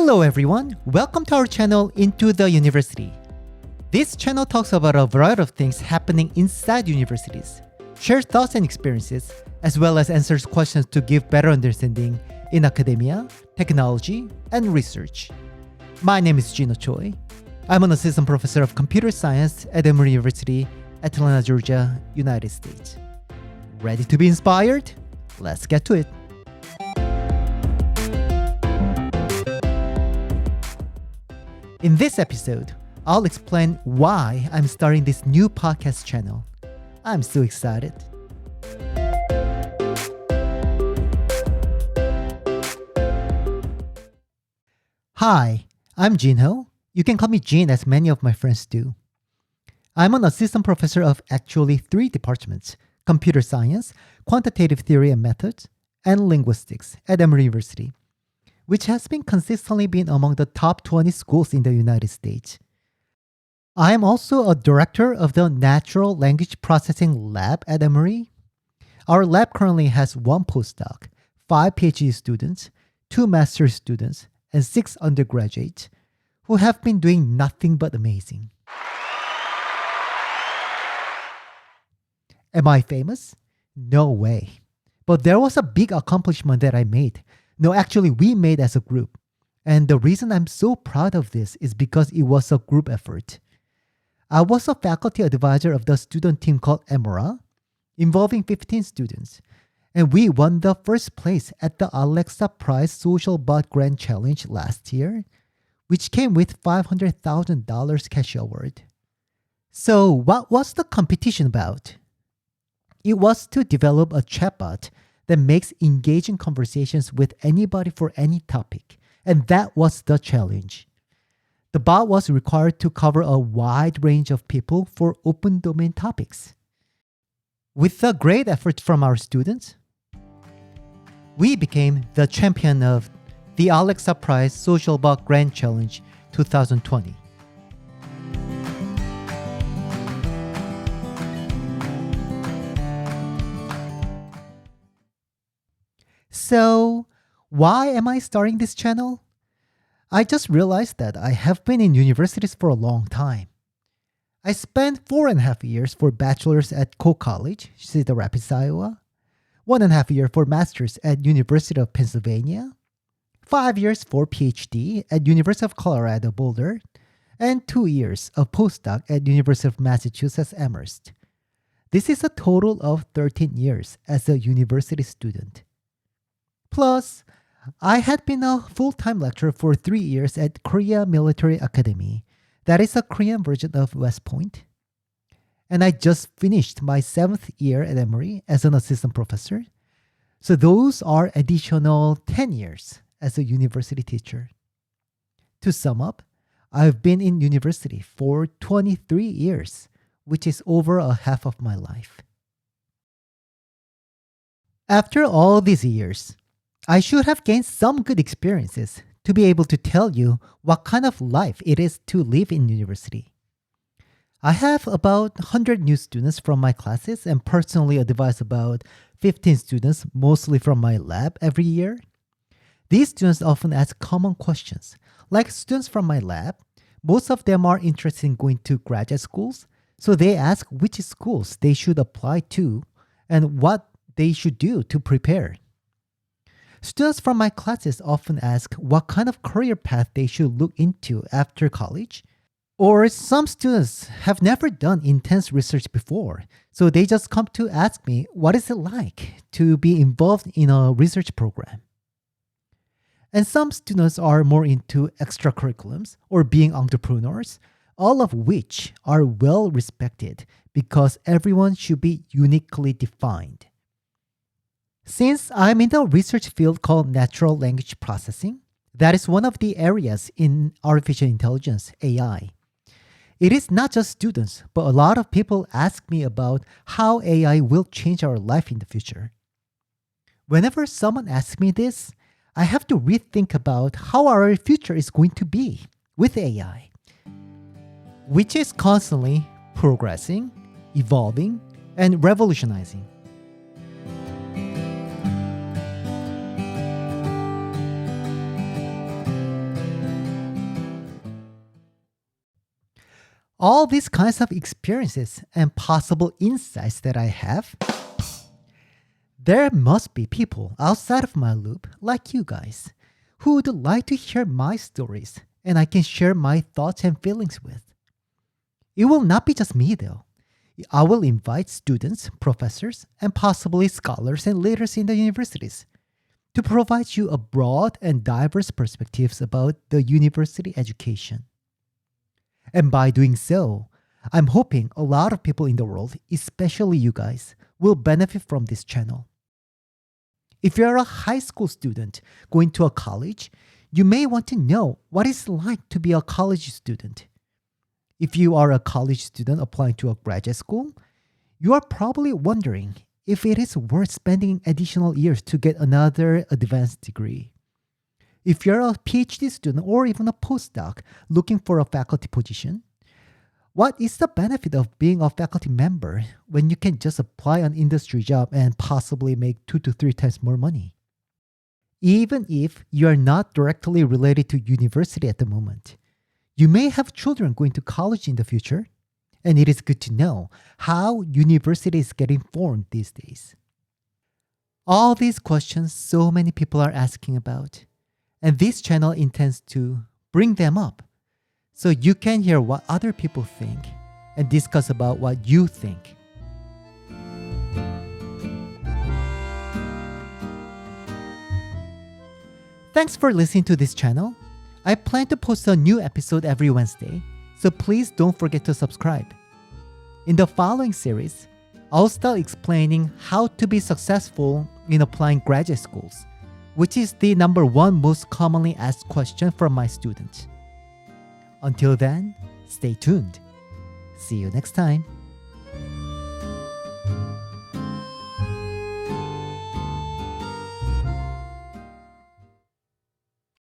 Hello everyone, welcome to our channel Into the University. This channel talks about a variety of things happening inside universities, shares thoughts and experiences, as well as answers questions to give better understanding in academia, technology, and research. My name is Jinho Choi. I'm an assistant professor of computer science at Emory University, Atlanta, Georgia, United States. Ready to be inspired? Let's get to it. In this episode, I'll explain why I'm starting this new podcast channel. I'm so excited. Hi, I'm Jinho. You can call me Jin as many of my friends do. I'm an assistant professor of actually 3 departments: computer science, quantitative theory and methods, and linguistics at Emory University, which has been consistently been among the top 20 schools in the United States. I am also a director of the Natural Language Processing Lab at Emory. Our lab currently has 1 postdoc, 5 PhD students, 2 master's students, and 6 undergraduates who have been doing nothing but amazing. Am I famous? No way. But there was a big accomplishment that I made. No, actually, we made as a group. And the reason I'm so proud of this is because it was a group effort. I was a faculty advisor of the student team called Emora, involving 15 students. And we won the first place at the Alexa Prize Social Bot Grand Challenge last year, which came with $500,000 cash award. So what was the competition about? It was to develop a chatbot that makes engaging conversations with anybody for any topic. And that was the challenge. The bot was required to cover a wide range of people for open domain topics. With the great effort from our students, we became the champion of the Alexa Prize Social Bot Grand Challenge 2020. So, why am I starting this channel? I just realized that I have been in universities for a long time. I spent 4.5 years for bachelor's at Coe College, Cedar Rapids, Iowa, 1.5 years for master's at University of Pennsylvania, 5 years for PhD at University of Colorado Boulder, and 2 years of postdoc at University of Massachusetts Amherst. This is a total of 13 years as a university student. Plus, I had been a full-time lecturer for 3 years at Korea Military Academy. That is a Korean version of West Point. And I just finished my 7th year at Emory as an assistant professor. So those are additional 10 years as a university teacher. To sum up, I've been in university for 23 years, which is over a half of my life. After all these years, I should have gained some good experiences to be able to tell you what kind of life it is to live in university. I have about 100 new students from my classes and personally advise about 15 students, mostly from my lab, every year. These students often ask common questions. Like students from my lab, most of them are interested in going to graduate schools, so they ask which schools they should apply to and what they should do to prepare. Students from my classes often ask what kind of career path they should look into after college. Or some students have never done intense research before, so they just come to ask me what is it like to be involved in a research program. And some students are more into extracurriculums or being entrepreneurs, all of which are well respected because everyone should be uniquely defined. Since I'm in the research field called natural language processing, that is one of the areas in artificial intelligence, AI. It is not just students, but a lot of people ask me about how AI will change our life in the future. Whenever someone asks me this, I have to rethink about how our future is going to be with AI, which is constantly progressing, evolving, and revolutionizing. all these kinds of experiences and possible insights that I have, there must be people outside of my loop like you guys who would like to hear my stories and I can share my thoughts and feelings with. It will not be just me though. I will invite students, professors, and possibly scholars and leaders in the universities to provide you a broad and diverse perspectives about the university education. And by doing so, I'm hoping a lot of people in the world, especially you guys, will benefit from this channel. If you're a high school student going to a college, you may want to know what it's like to be a college student. If you are a college student applying to a graduate school, you are probably wondering if it is worth spending additional years to get another advanced degree. If you're a PhD student or even a postdoc looking for a faculty position, what is the benefit of being a faculty member when you can just apply an industry job and possibly make 2 to 3 times more money? Even if you are not directly related to university at the moment, you may have children going to college in the future, and it is good to know how university is getting formed these days. All these questions so many people are asking about, and this channel intends to bring them up so you can hear what other people think and discuss about what you think. Thanks for listening to this channel. I plan to post a new episode every Wednesday, so please don't forget to subscribe. In the following series, I'll start explaining how to be successful in applying graduate schools, which is the number one most commonly asked question from my students. Until then, stay tuned. See you next time.